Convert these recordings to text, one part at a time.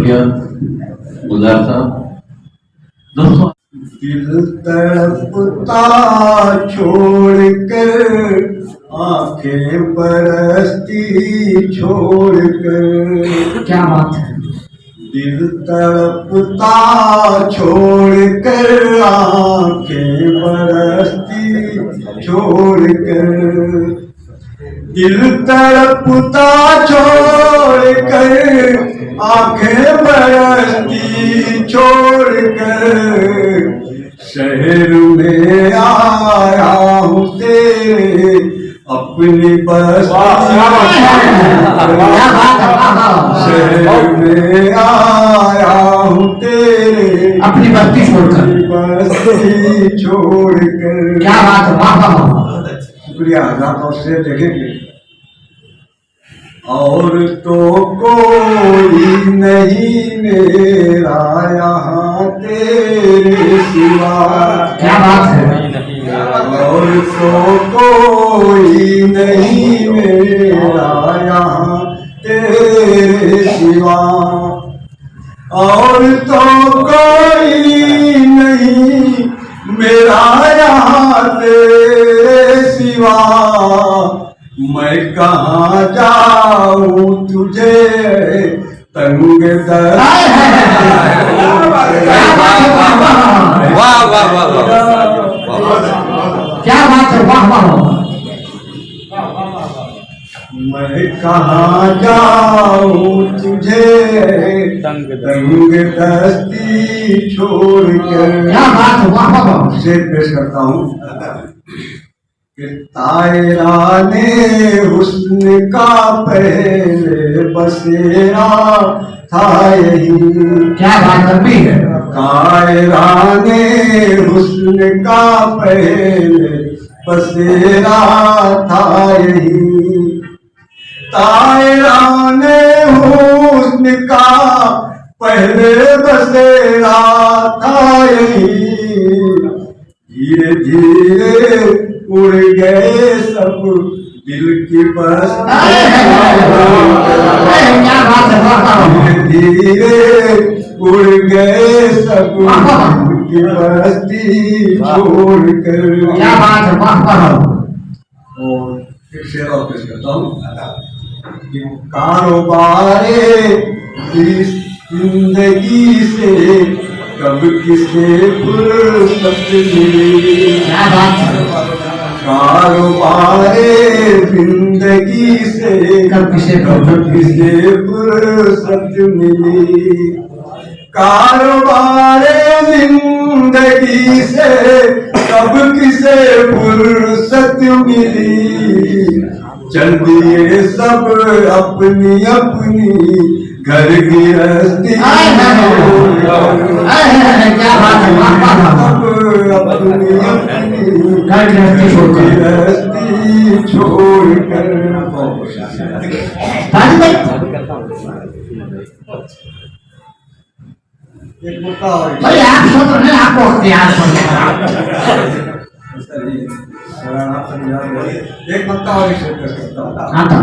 शुक्रिया गुलजार साहब। दोस्तों, दिल तड़पता छोड़कर आंखें बरसती छोड़कर, क्या बात है। दिल तड़पता छोड़कर आंखें बरसती छोड़कर, दिल तड़पता छोड़कर आंखें बरसती छोड़कर, शहर में आया हूँ तेरे अपनी बस्ती, शहर में आया हूँ तेरे अपनी बस्ती छोड़कर, बस्ती छोड़कर। क्या बात है, वाह वाह वाह। शुक्रिया, आप से देखेंगे। और तो कोई नहीं मेरा यहाँ तेरे सिवा, क्या बात है। और तो कोई नहीं मेरा यहाँ तेरे सिवा, और तो कोई नहीं मेरा यहाँ तेरे सिवा, मैं कहाँ जाऊँ तुझे तंग दर। वाह वाह वाह वाह, क्या बात है, वाह वाह वाह। मैं कहाँ जाऊँ तुझे तंग दस्ती छोड़कर। क्या बात है, वाह वाह वाह। शेर पेश करता हूँ कि तायरा ने हुस्न का पहले बसेरा था यही। क्या बात करती है। तायरा ने हुस्न का पहले बसेरा था यही, तायरा ने हुस्न का पहले बसेरा था यही, धीरे धीरे उड़ गए सब दिल की बस्ती, धीरे धीरे उड़ गए सब दिल की बस्ती छोड़कर। क्या बात है, वाह वाह। और एक शेर और पेश करता हूँ कि कारोबारे इस जिंदगी से कब किसे फुर्सत मिली। क्या बात है। कारोबारे जिंदगी से कब किसे फुर्सत मिली, कारोबारे जिंदगी से कब किसे फुर्सत मिली, चल दिए सब अपनी अपनी घर गृहस्थी, क्या बात है, वाह वाह वाह। अपनी अपनी घर गृहस्थी छोड़कर, गृहस्थी छोड़कर। एक मुद्दा और भाई आप सुन रहे हैं, आपको अख्तियार सुन रहे एक मुद्दा और शेयर कर सकता हूँ। आता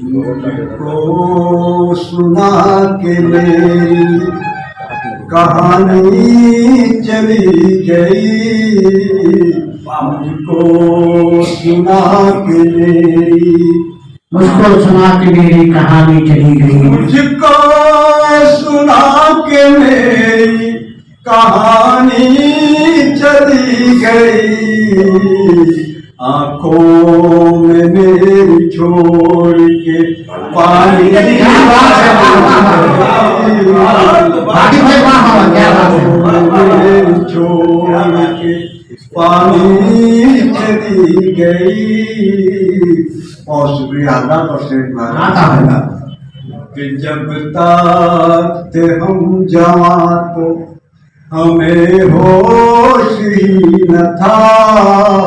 मुझको सुना के मेरी कहानी चली गई, मुझको सुना के मेरी, मुझको सुना के मेरी कहानी चली गई, मुझको सुना के मेरी कहानी चली गई, आंखों में मेरी छोड़ के पानी, छोड़ के पानी चली गई। और शुक्रिया अल्लाह और शेख महाराज कि जब तक थे हम जवां तो हमें होश ही न था,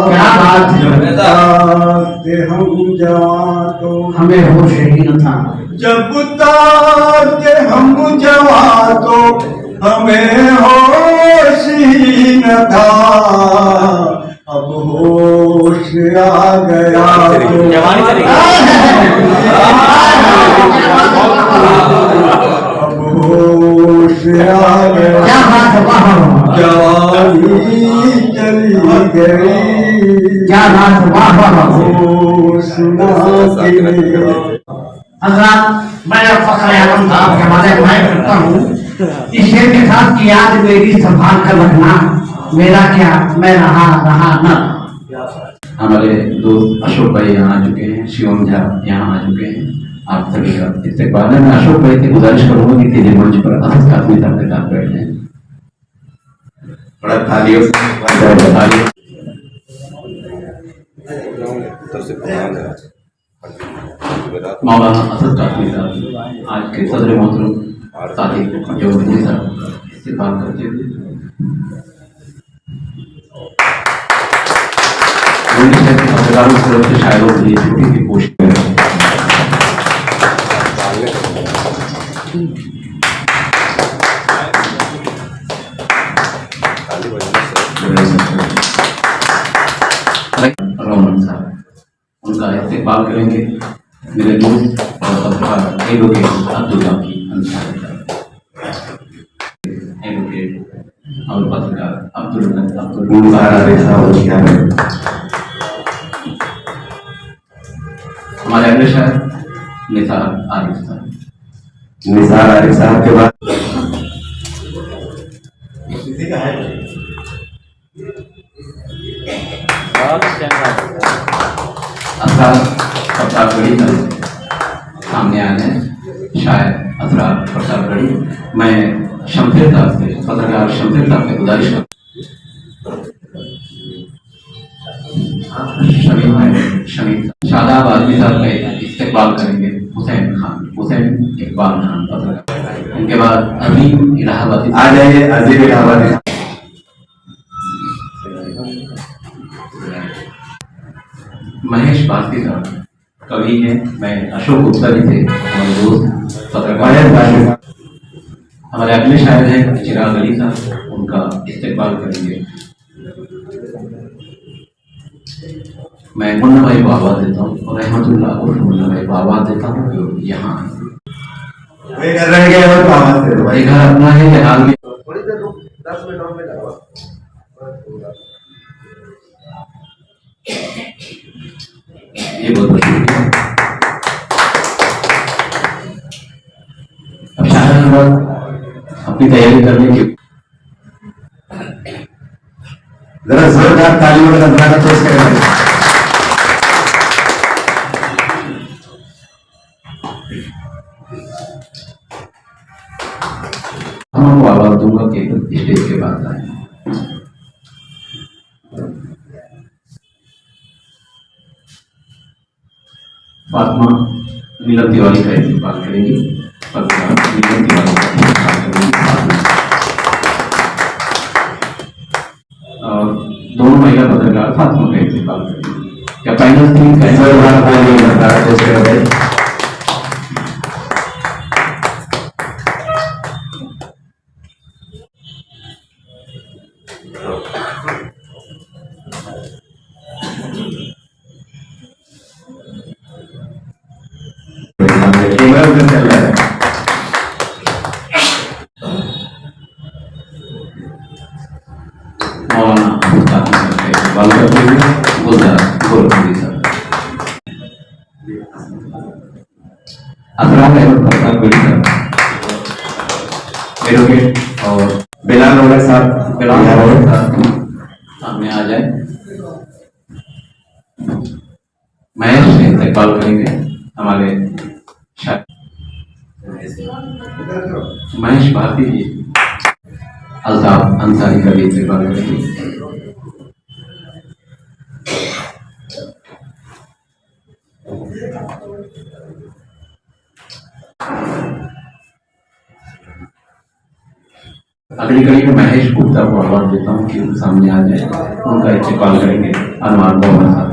क्या बात है। जब तक थे हम जवां तो हमें होश ही न था, जब तक थे हम जवां तो हमें होश ही न था, अब होश आ गया तो अब होश आ गया, क्या बात है, वाह वाह वाह। जवानी चली गई, क्या बात है, वाह वाह वाह। होश ना गिरी। हज़रात, मैं फखर आलम साहब के हवाले मैं करता हूँ इस शेर के साथ कि आज मेरी संभाल कर रखना, मेरा क्या मैं रहा न। हमारे दोस्त अशोक भाई यहाँ आ चुके हैं, शिवम झा यहाँ आ चुके हैं। आप सभी का इस्तेकबाल है। मैं अशोक भाई से गुजारिश करूंगा कि तेजे मंच पर असद कासमी साहब के साथ बैठ जाएं। बड़ा तालियों से तालियों। मौलाना असद कासमी साहब आज के सदर मोहतरम साथी जो मुझे साहब इस्तेमाल करते हुए हजारों से अच्छे शायरों के लिए छोटी सी कोशिश कर रहे हैं। रोमन साहब उनका इस्तेमाल करेंगे। मेरे दोस्त और पत्रकार एडवोकेट अब्दुल बाकी अंसारी साहब, एडवोकेट और पत्रकार अब्दुल हमारे अगले शायर निसार आरिफ साहब के बाद असरार प्रतापगढ़ी सामने आए हैं। शायद असरार प्रतापगढ़ी। मैं शमशेर साहब से, पत्रकार शमशेर साहब से गुजारिश कर शमीम शादाब आदमी साहब का इस्तेकबाल करेंगे। हुसैन इकबाल खान पत्रकार। उनके बाद अजीम इलाहाबादी आ जाइए, अजीम इलाहाबादी। महेश भारती साहब कवि हैं। मैं अशोक गुप्ता जी थे हमारे दोस्त पत्रकार। हमारे अगले शायर हैं चिराग अली साहब, उनका इस्तेकबाल करेंगे। मैं मुन्ना भाई को आवाज देता हूँ और रहमतुल्लाह उर्फ मुन्ना भाई को आवाज देता हूँ जो यहाँ एक घर अपना है कि हाल में ये बहुत बहुत शुक्रिया। अब शायद अपनी तैयारी करने की जरा जोरदार तालियों का नजराना पेश करें। हम आवाज दूंगा कि स्टेज के बाद आए। फातिमा नीलम तिवारी का इस्तेमाल करेंगी। नीलम तिवारी का इस्तेमाल करेंगी और दोनों महिला पत्रकार फातिमा का इस्तेमाल करेंगी। क्या फाइनल टीम का चल रहा है। एडवोकेट और बिलाल रोहड़ साहब सामने आ जाए। महेश से इस्तेकबाल करेंगे। हमारे महेश भारती जी अल्ताफ अंसारी का भी इस्तेकबाल करेंगे। अगली कड़ी में महेश गुप्ता को आवाज देता हूँ कि सामने आ जाए। उनका इस्तेकबाल करेंगे अनवार बोहरा साहब।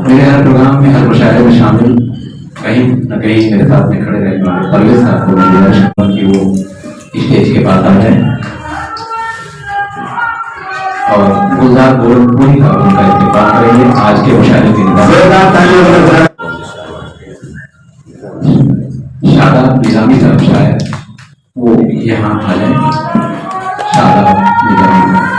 मेरे हर प्रोग्राम में, हर मुशायरे में शामिल कहीं न कहीं मेरे साथ में खड़े रहने वाले परवेज साहब को मैं गुजारिश करूंगा कि वो स्टेज के पास आ जाए। और गुलजार गोरखपुरी का उनका इस्तेमाल करेंगे आज के मुशायरे के निदान। जोरदार तालियों का गजराना। शादाब निजामी साहब शायद वो यहाँ आ जाए। शादाब निजामी साहब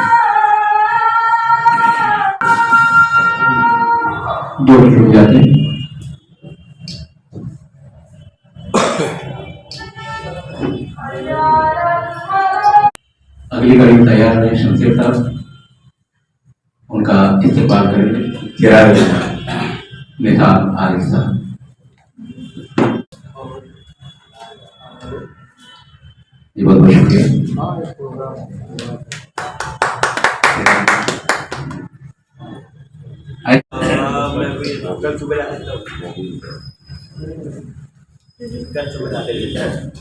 2 मिनट रुक जाते हैं। अगली कड़ी तैयार है शमशेर साहब, उनका इस्तेमाल करेंगे चिराग निसार आरिफ साहब। जी बहुत बहुत शुक्रिया।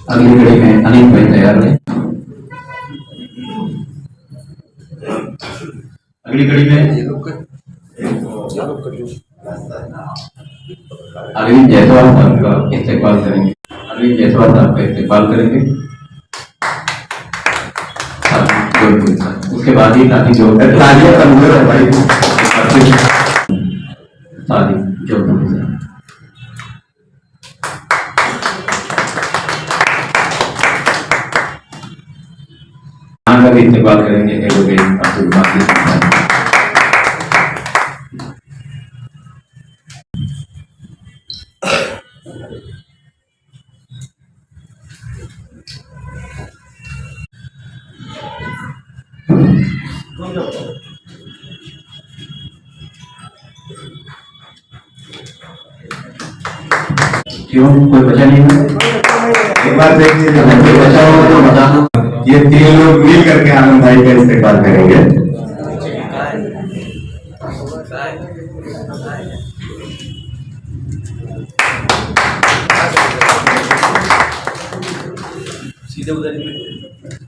अगली कड़ी में अनिल भाई तैयार है। अगली कड़ी में अरविंद जायसवाल साहब का इस्तेमाल करेंगे। अरविंद जायसवाल साहब का इस्तेमाल करेंगे। उसके बाद ही साथी जो तालियां कमजोर है भाई। साथी जो का भी इस्तेमाल करेंगे एडवोकेट अब्दुल बाकी। क्यों कोई बचा नहीं है? एक बार देखिए अगर कोई बचा हो तो बता दो। ये 3 लोग मिल करके आनंद भाई का इस्तेमाल करेंगे।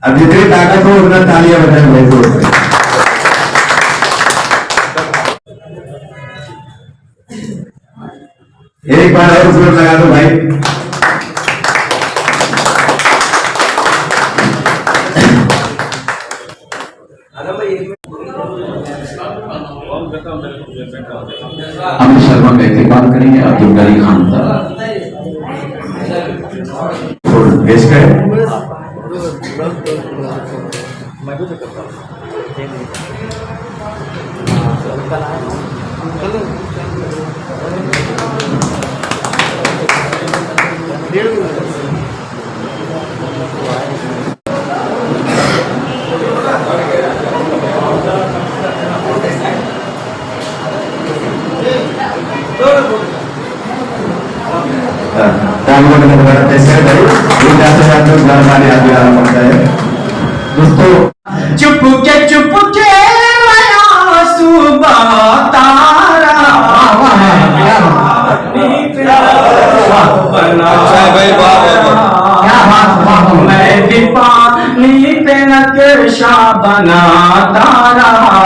अब जितनी ताकत हो उतना तालियां बजाएं भाई जोर से। एक बार और जोर लगा दो भाई। अमित शर्मा का इस्तेमाल करेंगे अब्दुल गनी खान साहब। भेज कर दोस्तों चुपके माया सुबह तारा क्या बात। मैं भी पानी पे नक्शा बनाता रहा।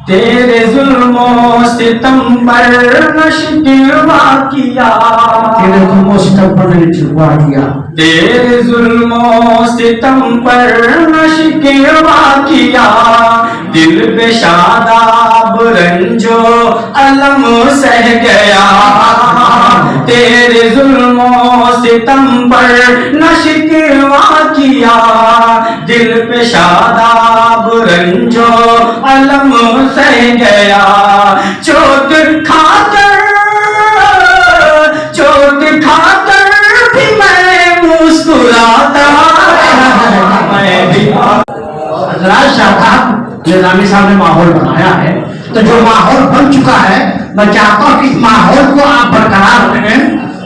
तेरे जुल्मों सितम पर न शिकवा किया। तेरे जुल्मों सितम पर न शिकवा किया। तेरे जुल्मों सितम पर न शिकवा किया। दिल पे शादाब रंजो अलम सह गया। तेरे जुल्मों सितम पर न शिकवा किया। दिल पे शादाब रंजो अलम सह गया। चोट खाकर भी मैं मुस्कुराता। मैं भी निजामी साहब ने माहौल बनाया है, तो जो माहौल बन चुका है मैं चाहता हूँ कि इस माहौल को आप बरकरार रखें।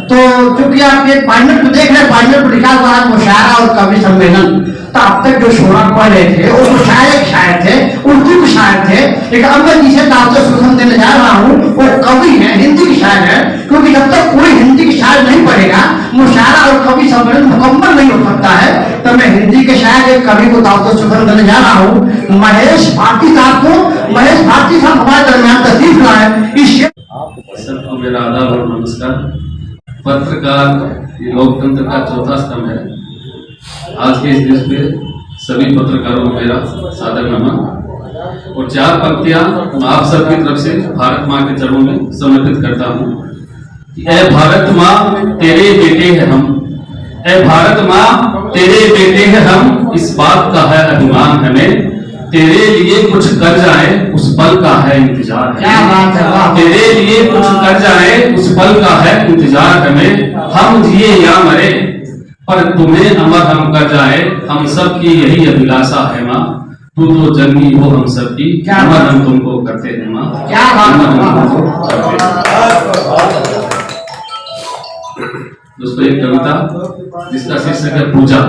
तो चूंकि आप ये पाइनट को देख रहे हैं, पाइनट को लिखा हुआ है मुशायरा और कवि सम्मेलन। तो अब तक जो शोरा पढ़ रहे थे वो शायर थे, उर्दू के शायर थे। लेकिन अब मैं जिसे दावत सुखम देने जा रहा हूँ वो कवि है, हिंदी के शायर है। क्योंकि जब तक कोई हिंदी के शायर नहीं पढ़ेगा मुशायरा और कवि सम्मेलन मुकम्मल नहीं हो सकता है। तो मैं हिंदी के शायर एक कवि को दावत सुखम देने जा रहा हूँ, महेश भारती साहब को। महेश भारती साहब हमारे दरमियान तशरीफ लाए। इस सबको मेरा आदाब और नमस्कार। पत्रकार ये लोकतंत्र का चौथा स्तंभ है। आज के इस दिवस पे सभी पत्रकारों को मेरा सादर नमन और 4 पंक्तियां आप सबकी तरफ से भारत माँ के चरणों में समर्पित करता हूँ। ऐ भारत माँ तेरे बेटे हैं हम, ऐ भारत माँ तेरे बेटे हैं हम, इस बात का है अभिमान हमें, तेरे लिए कुछ कर जाए उस पल का है इंतजार। क्या बात है, वाह। तेरे लिए कुछ कर जाए उस पल का है इंतजार हमें, हम जिए या मरे पर तुम्हें अमर हम कर जाए, हम सब की यही अभिलाषा है माँ, तू तो जन्मी हो हम सब की, अमर हम तुमको करते हैं माँ। क्या बात है। दोस्तों एक कविता जिसका शीर्षक है पूजा,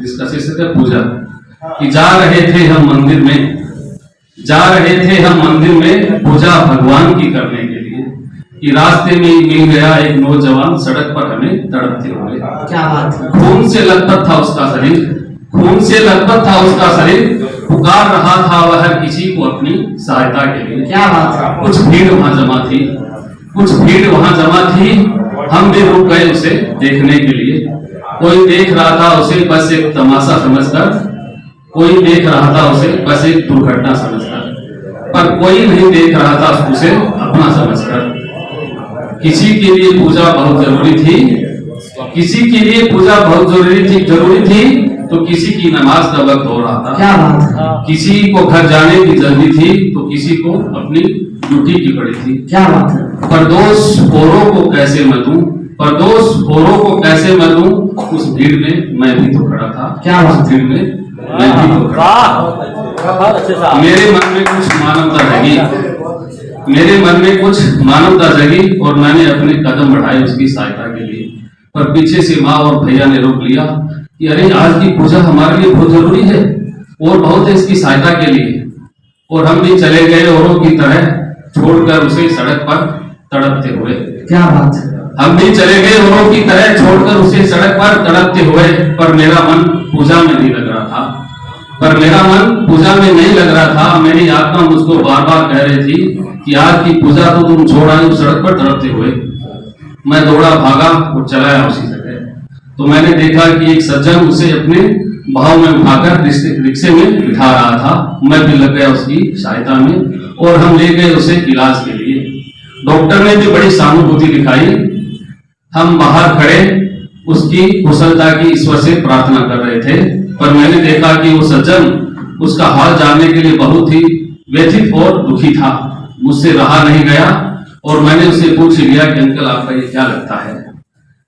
जिसका शीर्षक है पूजा। कि जा रहे थे हम मंदिर में, जा रहे थे हम मंदिर में पूजा भगवान की करने के लिए, कि रास्ते में मिल गया एक नौजवान, सड़क पर हमें तड़पते हुए। क्या बात है। खून से लथपथ था उसका शरीर, खून से लथपथ था उसका शरीर, पुकार रहा था वह हर किसी को अपनी सहायता के लिए। क्या बात है। कुछ भीड़ वहां जमा थी, कुछ भीड़ वहां जमा थी, हम भी रुक गए उसे देखने के लिए। कोई देख रहा था उसे बस एक तमाशा समझकर, कोई देख रहा था उसे बस एक दुर्घटना समझकर, पर कोई नहीं देख रहा था उसे अपना समझकर। किसी के लिए पूजा बहुत जरूरी थी, किसी के लिए पूजा बहुत जरूरी थी, तो किसी की नमाज का वक्त हो रहा था। क्या बात है। किसी को घर जाने की जल्दी थी, तो किसी को अपनी ड्यूटी की पड़ी थी। क्या बात है। परदोष औरों को कैसे मैं दूं, परदोष औरों को कैसे मैं दूं, उस भीड़ में मैं भी तो खड़ा था। क्या बात। उस भीड़ में मैं भी तो खड़ा था। मेरे मन में कुछ मानवता जगी, मेरे मन में कुछ मानवता जगी और मैंने अपने कदम बढ़ाए उसकी सहायता के लिए। पर पीछे से माँ और भैया ने रोक लिया कि अरे आज की पूजा हमारे लिए बहुत जरूरी है और बहुत है इसकी सहायता के लिए। और हम भी चले गए औरों की तरह, छोड़कर उसे सड़क पर तड़पते हुए। क्या बात है। हम भी चले गए औरों की तरह, छोड़कर उसे सड़क पर तड़पते हुए। पर मेरा मन पूजा में नहीं लग रहा था, पर मेरा मन पूजा में नहीं लग रहा था। मेरी आत्मा मुझको बार बार कह रही थी कि आज की पूजा तो तुम छोड़ आए सड़क पर तड़पते हुए। मैं दौड़ा भागा और चलाया उसी जगह। तो मैंने देखा कि एक सज्जन उसे अपने भाव में उठाकर रिक्शे में बिठा रहा था। मैं भी लग गया उसकी सहायता में और हम ले गए उसे इलाज के लिए। डॉक्टर ने भी बड़ी सहानुभूति दिखाई। हम बाहर खड़े उसकी कुशलता की ईश्वर से प्रार्थना कर रहे थे, पर मैंने देखा कि वो सज्जन उसका हाल जानने के लिए बहुत ही व्यथित और दुखी था। मुझसे रहा नहीं गया और मैंने उससे पूछ लिया कि अंकल आपका ये क्या लगता है।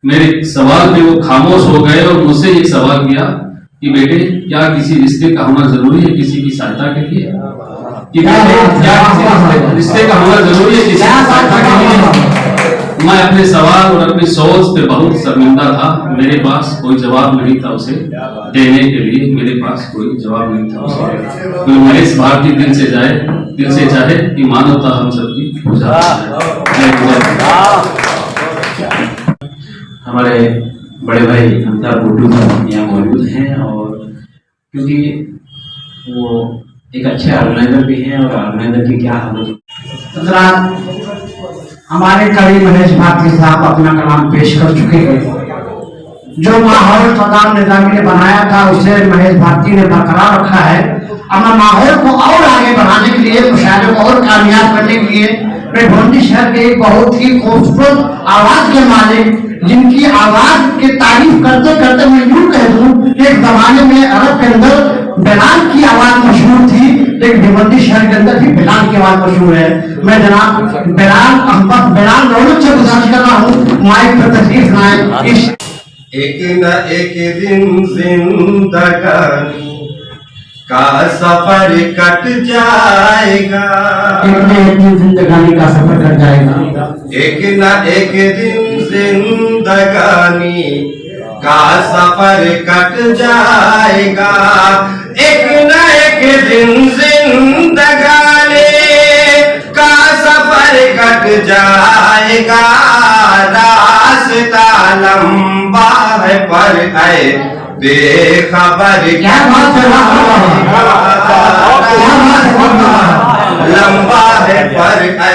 मेरे सवाल पे वो खामोश हो गए और मुझसे एक सवाल किया कि बेटे क्या किसी रिश्ते का होना जरूरी है किसी की सहायता के लिए, कि बेटे क्या किसी रिश्ते का होना जरूरी है किसी की सहायता के लिए। मैं अपने सवाल और अपनी सोच पे बहुत शर्मिंदा था। मेरे पास कोई जवाब नहीं था उसे देने के लिए, मेरे पास कोई जवाब नहीं था उसे। तो महेश भारती दिल से चाहे कि मानवता हम सबकी पूजा। हमारे बड़े भाई अमिताभ गुड्डू साहब यहाँ मौजूद हैं और क्योंकि वो एक अच्छे ऑर्गेनाइजर भी हैं और ऑर्गेनाइजर की क्या हालत। हमारे कवि महेश भारती साहब अपना कलाम पेश कर चुके हैं। जो माहौल सदाम निजामी ने बनाया था उसे महेश भारती ने बरकरार रखा है। अब माहौल को और आगे बढ़ाने के लिए, मुशायरे को और कामयाब करने के लिए मैं भिवंडी शहर के एक बहुत ही खूबसूरत आवाज के मालिक, जिनकी आवाज की तारीफ करते करते मैं यूं कह दूं, एक जमाने में अरब के अंदर बिलाल की आवाज मशहूर थी, लेकिन भिवंडी शहर के अंदर भी बिलाल की आवाज मशहूर है। मैं जनाब बिलाल रौनक से गुजारिश कर रहा हूँ माइक पर तशरीफ लाएं। एक न एक दिन जिंदगानी का सफर कट जाएगा, एक न एक दिन जिंदगानी का सफर कट जाएगा, एक न एक दिन जिंदगानी का सफर कट जाएगा, एक न एक दिन जिंदगानी का सफर कट जाएगा। रास्ता लंबा है पर है बेखबर क्या बात है, लंबा है पर है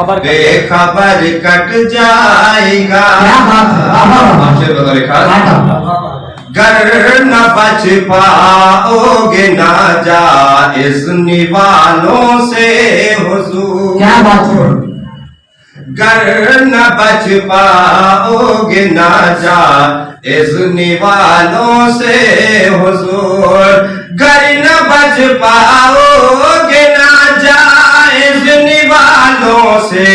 बेखबर कट जाएगा। क्या बात है, वाह, वाह, वाह। शेर बता लिखा वाह। गर न बच पाओगे नाजायज निवालों से हुजूर। क्या बात है, गर न बच पाओगे नाजायज निवालों से हुजूर। गर न बच पाओगे नाजायज निवालों से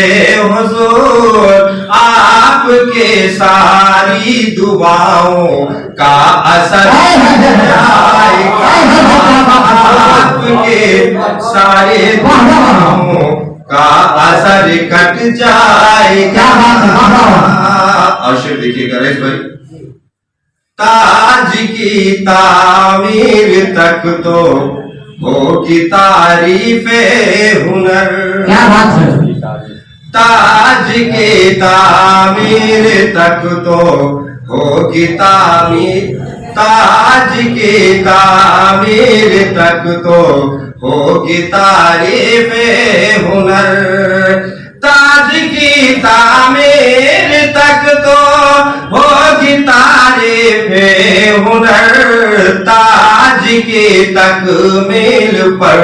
हुजूर। आपके सारी दुआओं का असर जाएगा। आपके सारे दुआओं का असर कट जाएगा। और शेर देखिएगा रईस भाई, ताज की तामीर तक तो होगी तारीफे हुनर। क्या बात है, ताज के तामीर तक तो होगी तामीर। ताज के तामीर तक तो होगी तारीफे हुनर। ताज की तामीर तक तो होगी तारीफे हुनर। ताज की तकमील पर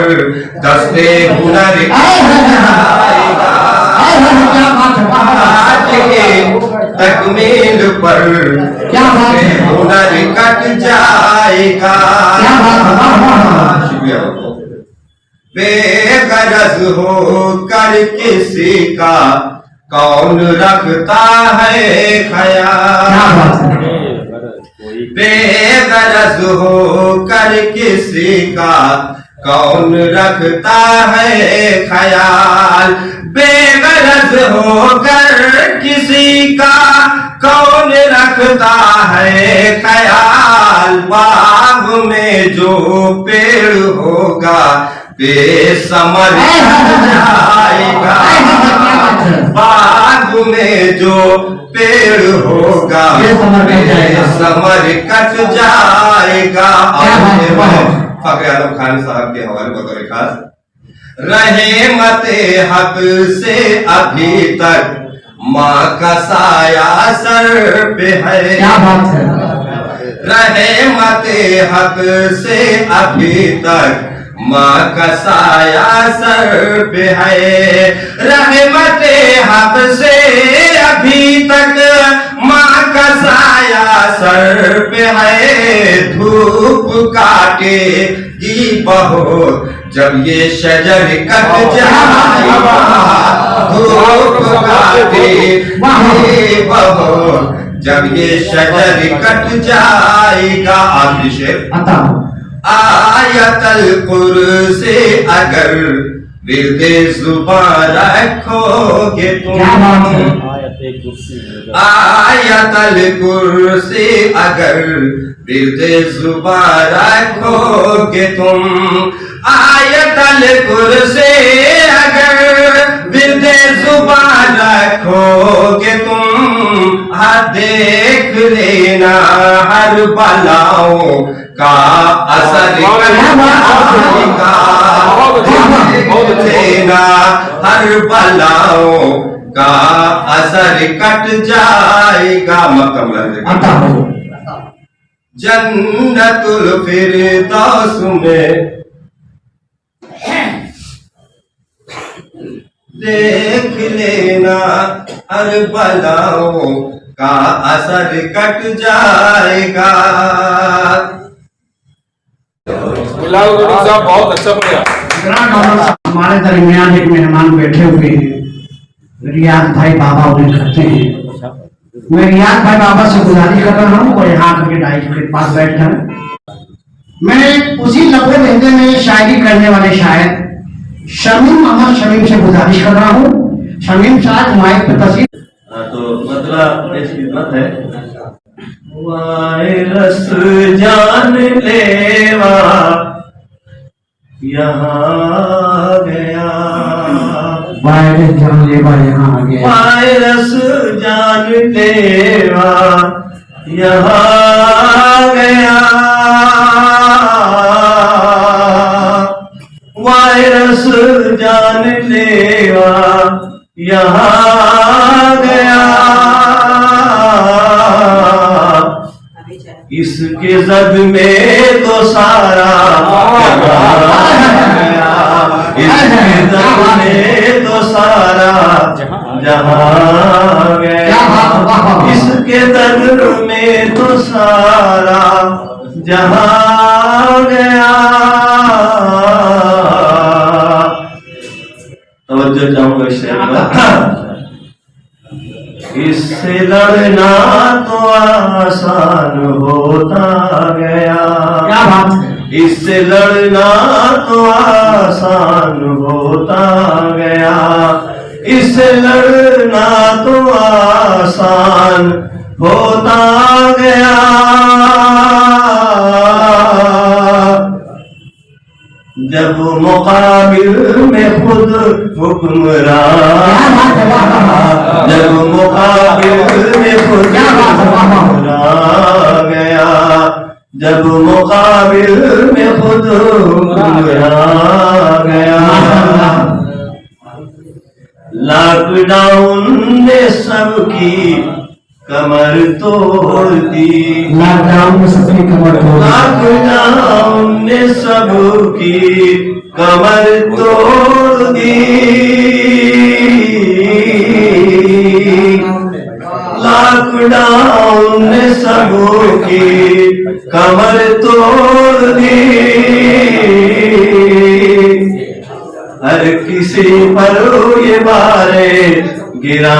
दस्ते हुनर आएगा। क्या बात है, वाह, वाह। ताज के तकमील पर क्या बात है, हुनर कट जाएगा। क्या बात है, वाह, वाह, वाह। शुक्रिया। बेगरज हो कर किसी का कौन रखता है ख्याल। क्या बात है, बेगरज हो कर किसी का कौन रखता है ख्याल। बेगरज होकर किसी का कौन रखता है ख्याल। बाग में जो पेड़ होगा बेसमर जाएगा। बाग में जो पेड़ होगा बेसमर कट जाएगा। फखरे आलम खान साहब के हवाले बतौर खास, रहे मते हक से अभी तक माँ का साया सर पे है। क्या बात है, रहे मते हक से अभी तक माँ का साया सर पे है। रहमते हक से अभी तक माँ का साया सर पे है। धूप काटेगी बहुत जब ये शजर कट जाएगा। धूप काटेगी बहुत जब ये शजर कट जाएगा। आखिरी शेर, आयतल कुर्सी अगर विर्दे जुबान रखोगे तुम। आयतल कुर्सी अगर विर्दे जुबान रखोगे तुम। आयतल कुर्सी अगर विर्दे जुबान रखोगे तुम। हर देख लेना हर बलाओं का असर लेना हर बलाओं का असर कट जाएगा। मतलब जन्नतुल फिरदौस में देख लेना हर बलाओं का असर कट जाएगा। साहब बहुत अच्छा पढ़ा। हमारे दरमियान एक मेहमान बैठे हुए हैं, रियाज भाई बाबा उन्हें करते हैं। मैं रियाज भाई बाबा से गुजारिश कर रहा हूँ और यहाँ आकर के डाइस के पास बैठकर मैं उसी लबो लहजे में शायरी करने वाले शायर शमीम अहमद शमीम से गुजारिश कर रहा हूँ। शमीम साहब माइक पे तस्वीर। तो मतलब ऐसी खिदमत है, वायरस जान लेवा यहाँ गया। वायरस जान लेवा यहाँ आ गया। वायरस जान लेवा यहाँ गया। वायरस जान लेवा यहाँ गया, इसके जद में तो सारा गया, इसके जद में तो सारा जहाँ गया, इसके दर में तो सारा जहाँ गया। तवज्जो चाहूंगा शेर, इससे लड़ना तो आसान होता गया, क्या बात है, इससे लड़ना तो आसान होता गया, इससे लड़ना तो आसान होता गया। जब मुकाबिल में खुद हुक्मरान, जब मुकाबिल में खुद हुक्मरान गया, जब मुकाबिल में खुद हुक्मरान गया। लॉकडाउन ने सबकी कमर तोड़ दी, लॉकडाउन में सबकी कमर तोड़ दी, लॉकडाउन ने सबकी कमर तोड़ दी, लॉकडाउन ने सबकी कमर तोड़ दी। हर किसी पर ये बारे गिरा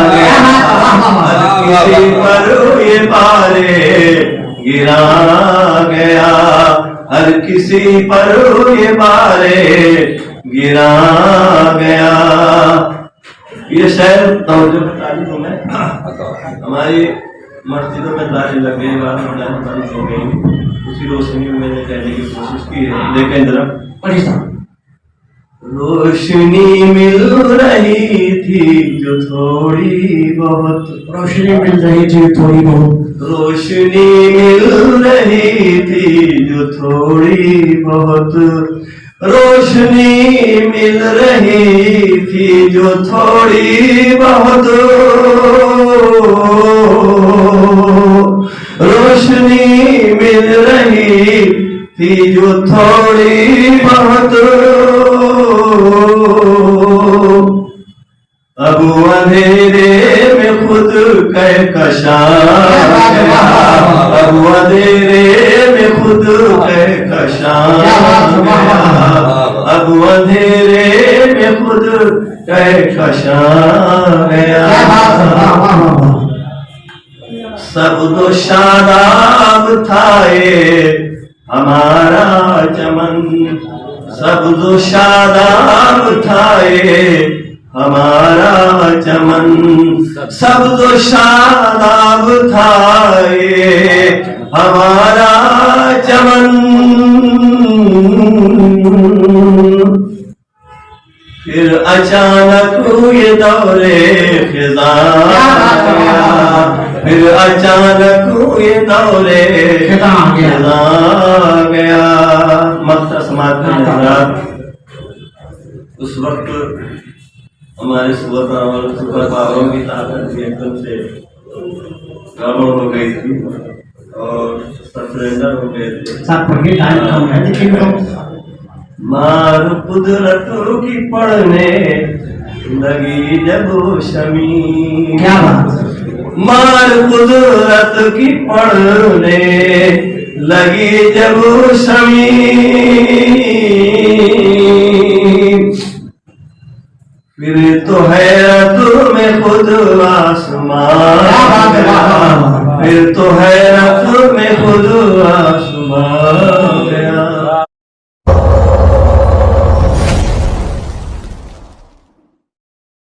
गया, हर किसी पर ये बारे गिरा गया, हर किसी पर ये बारे गिरा गया। ये शायद तवज्जो बता दी तुम्हें, हमारी मस्जिदों में ताले लगे, बात हो गई, उसी रोशनी में मैंने कहने की कोशिश की है। लेकिन जरा रोशनी मिल रही थी जो थोड़ी बहुत, रोशनी मिल रही थी थोड़ी बहुत, रोशनी मिल रही थी जो थोड़ी बहुत, रोशनी मिल रही थी जो थोड़ी बहुत, रोशनी मिल रही थी जो थोड़ी बहुत। अब अंधेरे में खुद कहकशा गया, अब अंधेरे में खुद कहकशा गया, अब अंधेरे में खुद कहकशा गया। सब तो शादाब था ये हमारा चमन, सब तो शादाब था ये हमारा चमन, सब तो शादाब था ये हमारा चमन। फिर अचानक ये दौरे खिज़ा गया, फिर अचानक ये दौरे खिज़ा गया। मक्ता समाज का नजरात उस वक्त हमारे सुपर पावरों की ताकत भी एकदम से गड़बड़ हो गई थी और सरेंडर हो गए थे। मार कुदरतों की पढ़ने लगी जब शमी, क्या बात, मार कुदरत की पढ़ने लगी जब शमी, फिर तो हैरत में खुद आसमान गया, फिर तो हैरत में खुद